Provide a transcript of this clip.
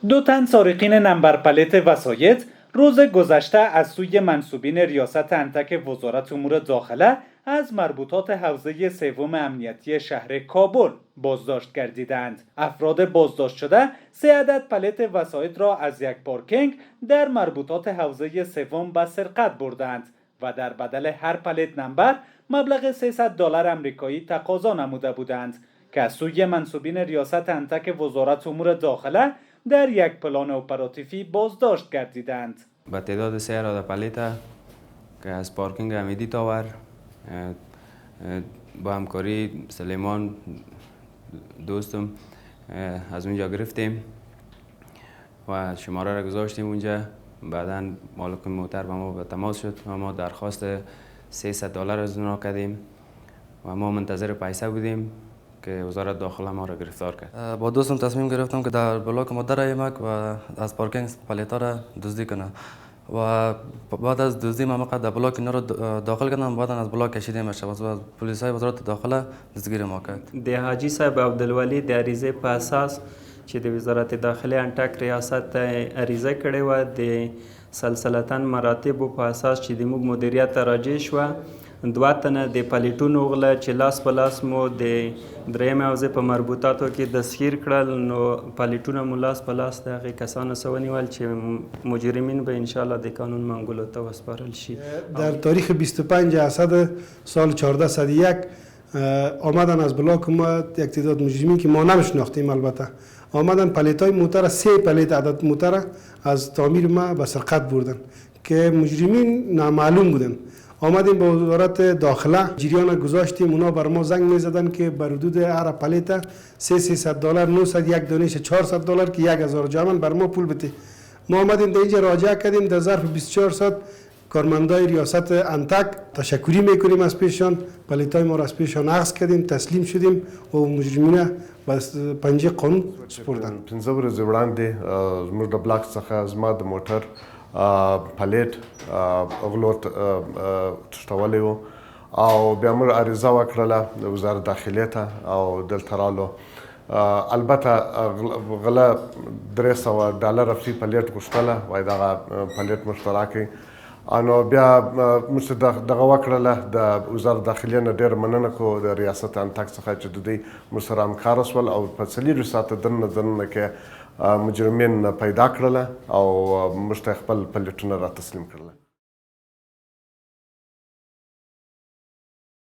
دو تن سارقین نمبر پلت وسایط روز گذشته از سوی منصوبین ریاست انتک وزارت امور داخله از مربوطات حوزه سوم امنیتی شهر کابل بازداشت گردیدند. افراد بازداشت شده 3 عدد پلت وسایط را از یک پارکینگ در مربوطات حوزه سوم به سرقت بردند و در بدل هر پلت نمبر مبلغ $300 آمریکایی تقاضا نموده بودند که از سوی منصوبین ریاست انتک وزارت امور داخله در یک پلان اپراتیفی بازداشت گردیدند. با تعداد 3 عدد پلیت که از پارکینگ امیدی تاور با همکاری سلیمان دوستم از اونجا گرفتیم و شماره را گذاشتیم اونجا. بعدا مالک موتر با ما به تماس شد و ما درخواست $300 از اونا کردیم و ما منتظر پیسه بودیم که وزارت داخله ما را گرفتار کرد. با دوستم تصمیم گرفتم که در بلاک ما درآییم و از پارکینگ پلیتا را دزدی کنم و بعد از دزدی ما در بلاک اینا را داخل کردم. بعد از بلاک کشیدیم و پلیس های وزارت داخله دستگیر ما کرد. د حاجی صاحب عبدالولی د عریضې په اساس چې د وزارت داخله انټک ریاست عریضه کړې و د سلسلتاً مراتبو په اساس چې د موږ مدیریت ته راجع شوه. 2 تنه د پلیټونو غله چې لاس په لاس مو د درېیمې حوزې په مربوطاتو کې دستگیر کړل، نو پلیټونه مو لاس په لاس د هغې کسانو څه ونیول چې مجرمین به انشاءالله د قانون منګولو ته وسپارل شي. در تاریخ 25 اسد سال 1401 آمدن از بلاک ما یک تعداد مجرمین که ما نمیشناختیم البته آمدن پلیتای موتر 3 پلیت عدد موتر از تعمیر ما به سرقت بردن که مجرمین نامعلوم بودن. آمدیم به وزارت داخله جریان گذاشتیم، اونا بر ما زنگ میزدن که بر حدود هر پلیت $300 900 یک دانش $400 که 1000 جمن بر ما پول بده. ما آمدیم در اینجا راجع کردیم، در ظرف 24 ساعت کارمندای ریاست انتک تشکری میکنیم از پیششان، پلیتای ما را از پیششان اخذ کردیم، تسلیم شدیم و مجرمین به پنجه قانون سپردن. 15 ورځې وړاندې زموږ د بلاک څخه زما د موټر پلیټ غلو تښتولی و او بیا موږ عریضه وکړله وزارت داخلې ته او دلته رالو. البته غله $300 فی پلیټ غوښتله، وایي دغه پلیټ موږ ته راکړئ. نو بیا موږ دغه وکړله، د وزارت داخلې نه ډېره مننه کوو د ریاست انتک څخه چې د دوی موږ سره همکاره وشول او په 4 ساعته دننه کې مجرمین پیدا کړله او موږ ته خپل پلیټونه را تسلیم کړله.